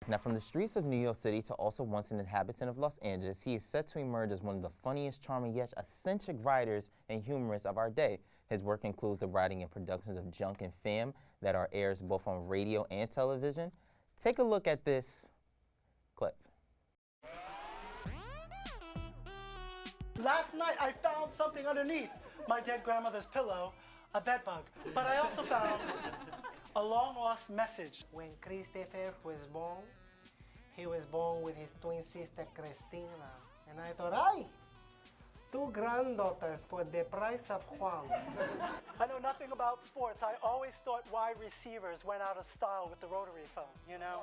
Now, from the streets of New York City to also once an inhabitant of Los Angeles, he is set to emerge as one of the funniest, charming, yet eccentric writers and humorists of our day. His work includes the writing and productions of Junk and Fam that are airs both on radio and television. Take a look at this clip. Last night I found something underneath my dead grandmother's pillow, a bed bug. But I also found a long lost message. When Christopher was born, he was born with his twin sister Christina. And I thought, ay, two granddaughters for the price of Juan. I know nothing about sports. I always thought wide receivers went out of style with the rotary phone, you know?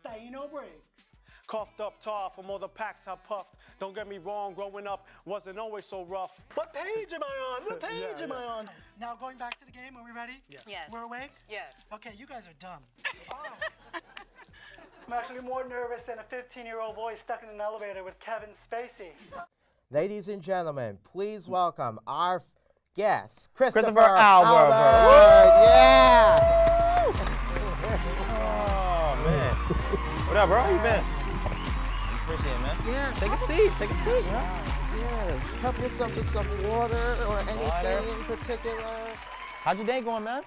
Taino breaks. Coughed up tar from all the packs I puffed. Don't get me wrong, growing up wasn't always so rough. What page am I on? What page Yeah, am I yeah. on? Now going back to the game, are we ready? Yes. We're awake? Yes. Okay, you guys are dumb. I'm actually more nervous than a 15-year-old boy stuck in an elevator with Kevin Spacey. Ladies and gentlemen, please welcome our guest, Christopher Albert. Yeah! Oh, man. What up, bro? How you been? Appreciate it, man. Yeah. Take a seat. Take a seat, man. Yes. Help yourself with some water or anything Water. in particular. How's your day going, man?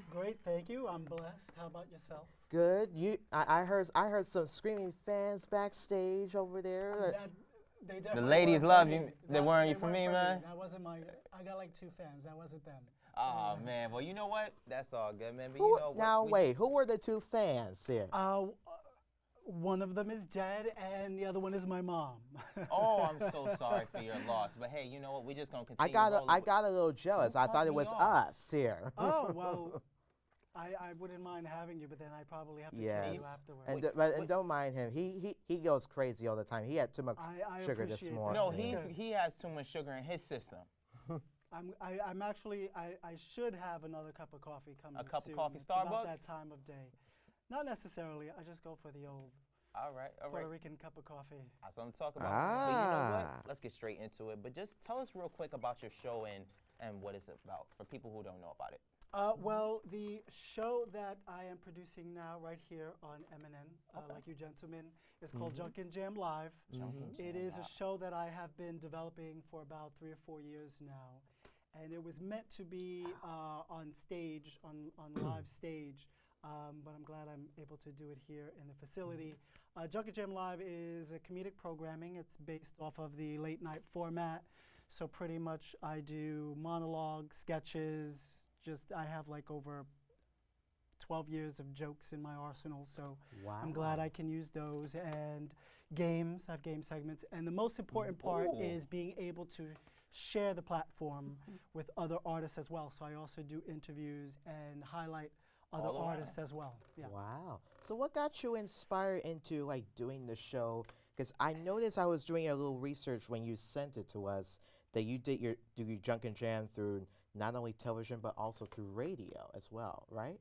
Great, thank you. I'm blessed. How about yourself? Good. I heard some screaming fans backstage over there. They The definitely ladies weren't love for you. me. They weren't you They for weren't me, for man? That wasn't my. I got like 2 fans. That wasn't them. Oh, man. Well, you know what? That's all good, man. But Who, you know what? now wait, who were the 2 fans here? One of them is dead, and the other one is my mom. Oh, I'm so sorry for your loss. But hey, you know what? We're just gonna I continue. got a little jealous. I cut thought it me was off. us here. Oh well, I wouldn't mind having you, but then I probably have to kill Yes. you afterwards. And, Wait. and don't mind him. He goes crazy all the time. He had too much I sugar this appreciate that. morning. No, Good. he has too much sugar in his system. I'm actually I should have another cup of coffee coming. A cup of soon. coffee, It's about Starbucks? that time of day. Not necessarily. I just go for the old All right. Puerto Rican cup of coffee. That's what I'm talking about. But you know what? Ah. Let's get straight into it. But just tell us real quick about your show and what it's about for people who don't know about it. Well, the show that I am producing now, right here on MNN, like you gentlemen, is called Junk and Jam Live. It is a show that I have been developing for about 3 or 4 years now, and it was meant to be on stage, on live stage. But I'm glad I'm able to do it here in the facility. Junk and Jam Live is a comedic programming. It's based off of the late night format. So pretty much I do monologues, sketches. I have like over 12 years of jokes in my arsenal. So I'm glad I can use those. And games, I have game segments. And the most important part is being able to share the platform with other artists as well. So I also do interviews and highlight other All around. artists as well. Yeah. Wow. So what got you inspired into like doing the show? Because I noticed I was doing a little research when you sent it to us that you did your Junk and Jam through not only television but also through radio as well, right?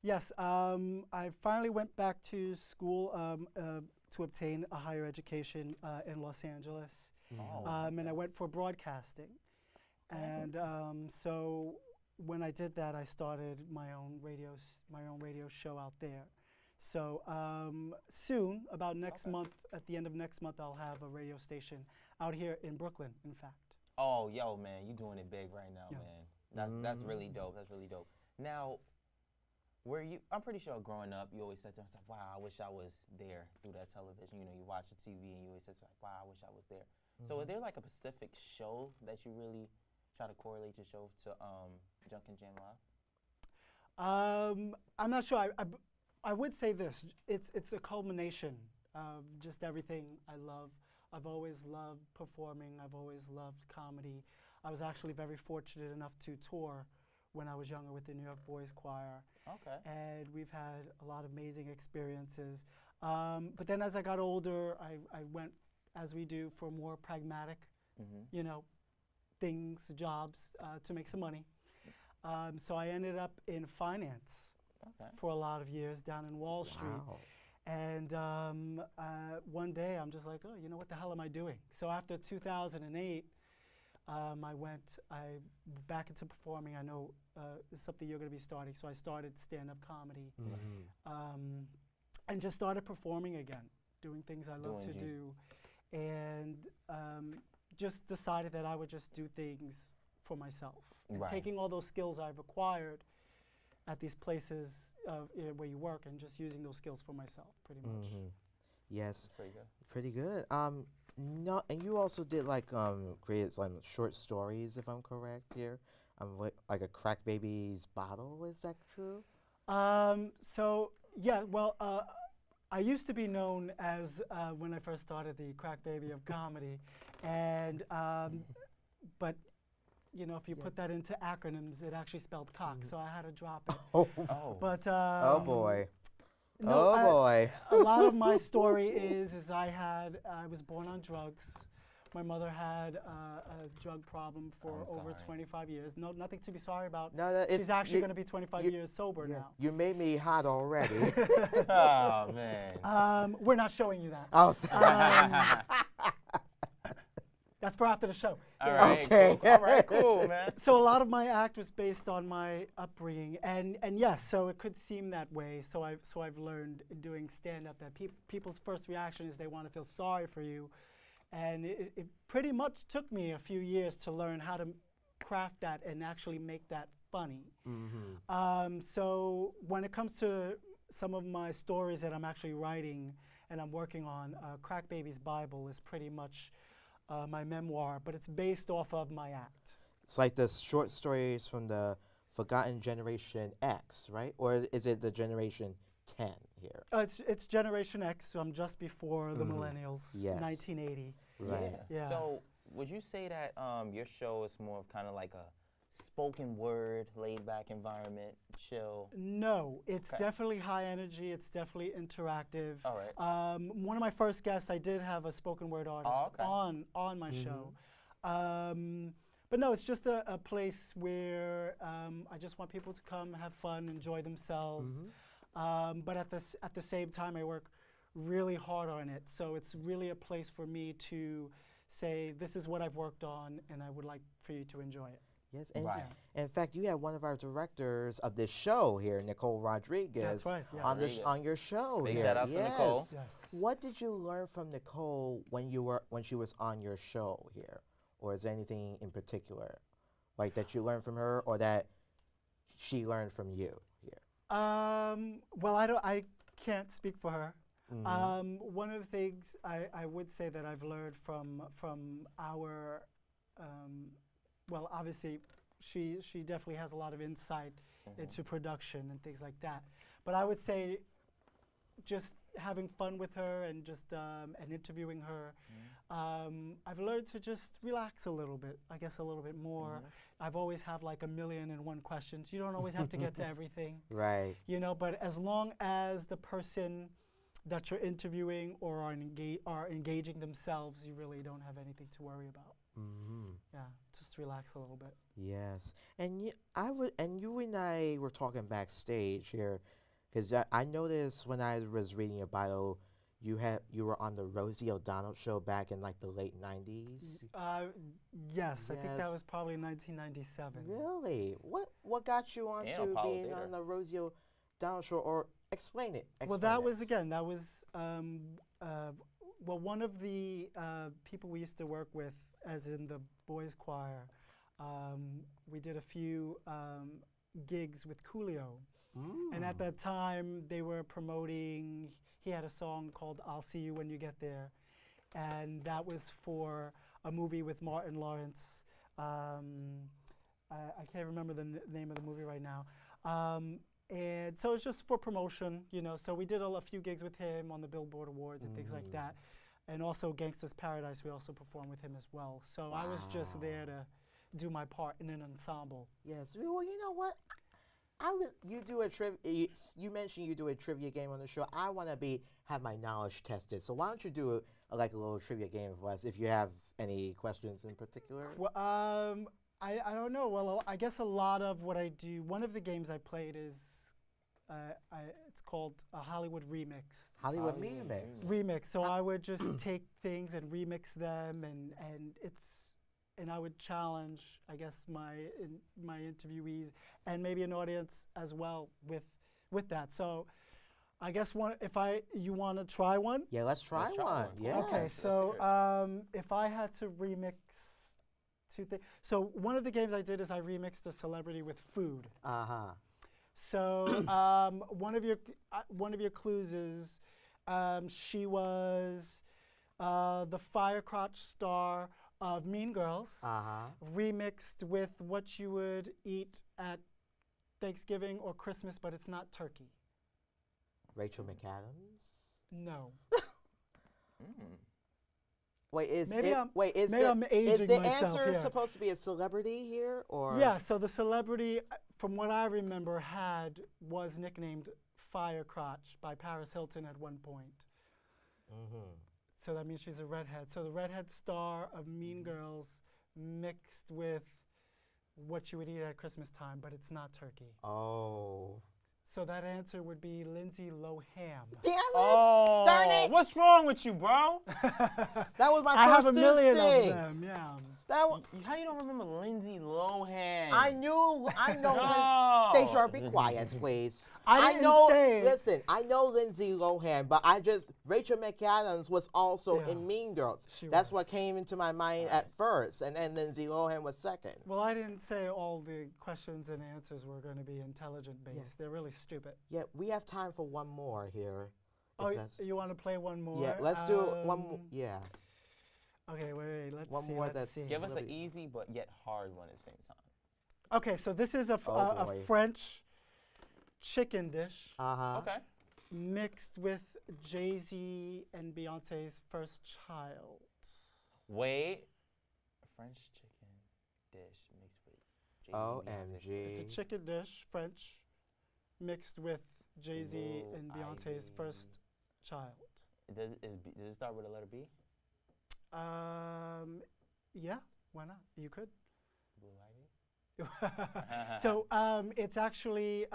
Yes, I finally went back to school to obtain a higher education in Los Angeles, and I went for broadcasting. And so when I did that, I started my own radio show out there. So soon, about next month, at the end of next month, I'll have a radio station out here in Brooklyn, in fact. Oh, yo, man, you doing it big right now, Yeah. man. That's really dope. That's really dope. Now, I'm pretty sure growing up, you always said to yourself, wow, I wish I was there through that television. You know, you watch the TV and you always said, like, wow, I wish I was there. So is there like a specific show that you really try to correlate your show to Junk and Jam Live? I'm not sure. I would say this. It's a culmination of just everything I love. I've always loved performing. I've always loved comedy. I was actually very fortunate enough to tour when I was younger with the New York Boys Choir. Okay. And we've had a lot of amazing experiences. But then as I got older, I went, as we do, for more pragmatic, you know, things, jobs, to make some money. So I ended up in finance for a lot of years down in Wall Street. Wow. And one day I'm just like, oh, you know, what the hell am I doing? So after 2008, I back into performing. I know it's something you're going to be starting, so I started stand-up comedy, and just started performing again, doing things I love to do, and just decided that I would just do things for myself, and taking all those skills I've acquired at these places where you work, and just using those skills for myself, pretty much. Yes. Pretty good. Pretty good. No, and you also did like created some short stories, if I'm correct here. Like a Crack Baby's Bottle. Is that true? So yeah, well, I used to be known as when I first started the Crack Baby of comedy, and but you know, if you put that into acronyms, it actually spelled cock, so I had to drop it. Oh. But Oh boy. no, Oh boy. a lot of my story is I was born on drugs. My mother had a drug problem for I'm over sorry. 25 years. No, nothing to be sorry about. No, She's actually going to be 25 years sober now. You made me hot already. Oh man. We're not showing you that. Oh, That's for after the show. All right. Okay. Cool. All right. Cool, man. So a lot of my act was based on my upbringing, and yes, so it could seem that way. So I've learned in doing stand-up that people's first reaction is they want to feel sorry for you, and it pretty much took me a few years to learn how to craft that and actually make that funny. So when it comes to some of my stories that I'm actually writing and I'm working on, Crack Baby's Bible is pretty much my memoir, but it's based off of my act. It's like the short stories from the Forgotten Generation X, right? Or is it the Generation 10 here? It's Generation X, so I'm just before the millennials, Yes. 1980. Right. Yeah. So would you say that your show is more of kind of like a spoken word, laid back environment, chill? No, it's Okay. definitely high energy. It's definitely interactive. All right. One of my first guests, I did have a spoken word artist Oh, okay. on my show. But no, it's just a place where I just want people to come, have fun, enjoy themselves. But at the same time, I work really hard on it. So it's really a place for me to say, this is what I've worked on, and I would like for you to enjoy it. Yes, and Right. in fact, you had one of our directors of this show here, Nicole Rodriguez, That's right, yes. on Rodriguez. on your show Big here. shout out to Nicole. Yes. What did you learn from Nicole when she was on your show here, or is there anything in particular, like that you learned from her, or that she learned from you here? Well, I can't speak for her. One of the things I would say that I've learned from our, well, obviously, she definitely has a lot of insight into production and things like that. But I would say, just having fun with her and just and interviewing her, I've learned to just relax a little bit. I guess a little bit more. I've always have like 1,000,001 questions. You don't always have to get to everything. Right. You know, but as long as the person that you're interviewing or are engaging themselves, you really don't have anything to worry about. Yeah, just relax a little bit. Yes, and you and I were talking backstage here, because I noticed when I was reading your bio, you were on the Rosie O'Donnell show back in like the late '90s. Yes, I think that Yes. was probably 1997. Really? What got you onto Apollo being Theater. on the Rosie O'Donnell show? Or explain it. Well, that was well, one of the people we used to work with, as in the boys' choir. We did a few gigs with Coolio, and at that time they were promoting. He had a song called "I'll See You When You Get There," and that was for a movie with Martin Lawrence. I can't remember the name of the movie right now. And so it's just for promotion, you know. So we did a few gigs with him on the Billboard Awards and things like that. And also Gangsta's Paradise, we also performed with him as well. So I was just there to do my part in an ensemble. Yes. Well, you know what? You do a you mentioned you do a trivia game on the show. I want to have my knowledge tested. So why don't you do a little trivia game for us if you have any questions in particular? Well, I don't know. Well, I guess a lot of what I do, one of the games I played is, it's called a Hollywood Remix. Hollywood Remix. Remix. So I would just take things and remix them, and and I would challenge, I guess, my interviewees and maybe an audience as well with that. So, I guess you want to try one? Yeah, let's try Let's try one. one. Yeah. Okay, so if I had to remix two things, so one of the games I did is I remixed a celebrity with food. So one of your clues is she was the Firecrotch star of Mean Girls, remixed with what you would eat at Thanksgiving or Christmas, but it's not turkey. Rachel McAdams. No. Wait, is Maybe it? I'm- Wait, is maybe the, I'm is aging the myself answer here. supposed to be a celebrity here, or? Yeah, so the celebrity, from what I remember, was nicknamed Firecrotch by Paris Hilton at one point. So that means she's a redhead. So the redhead star of Mean Girls mixed with what you would eat at Christmas time, but it's not turkey. Oh. So that answer would be Lindsay Lohan. Damn it! Oh, Darn it! what's wrong with you, bro? That was my I have first a million instinct. of them, yeah. That one. How you don't remember Lindsay Lohan? I know. No. Deja, be quiet, please. I didn't know. say- Listen, I know Lindsay Lohan, but Rachel McAdams was also Yeah, in Mean Girls. she That's was. what came into my mind at first, and then Lindsay Lohan was second. Well, I didn't say all the questions and answers were going to be intelligent based. Yeah. They're really stupid. Yeah, we have time for one more here. Oh, if that's- you want to play one more? yeah, let's do one more. Yeah. Okay, wait. Let's One see. more let's that's- see. Give us an Celebrity. easy but yet hard one at the same time. Okay, so this is a Oh, boy. French chicken dish Okay. mixed with Jay-Z and Beyonce's first child. Wait. French chicken dish mixed with Jay-Z and Beyonce. OMG. It's a chicken dish, French, mixed with Jay-Z Blue and Beyonce's first Ivy. child. Does it start with a letter B? Yeah, why not? You could. Blue Ivy? So it's actually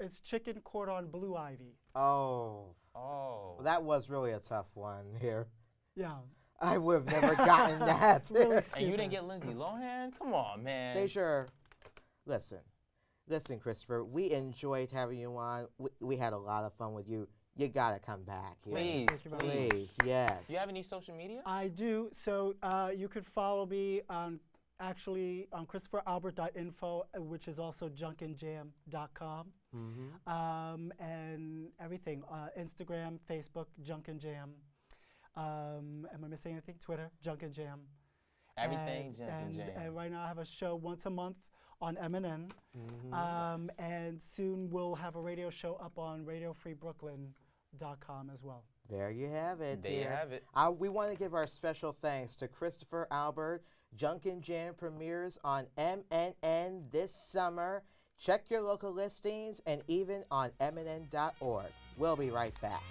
it's chicken cordon bleu ivy. Oh. Oh. That was really a tough one here. Yeah, I would have never gotten that. it's really and stupid. you didn't get Lindsay Lohan? Come on, man. Deja, listen, Christopher. We enjoyed having you on. We had a lot of fun with you. You gotta come back here. Please, Thank you very much. Please, yes. Do you have any social media? I do. So you could follow me on ChristopherAlbert.info, which is also junkinjam.com, and everything. Instagram, Facebook, Junk and Jam. Am I missing anything? Twitter, Junk and Jam. Everything Junk and Jam. And right now I have a show once a month on MNN. And soon we'll have a radio show up on RadioFreeBrooklyn.com as well. There you have it. There you dear. have it. We want to give our special thanks to Christopher Albert. Junk and Jam premieres on MNN this summer. Check your local listings and even on MNN.org. We'll be right back.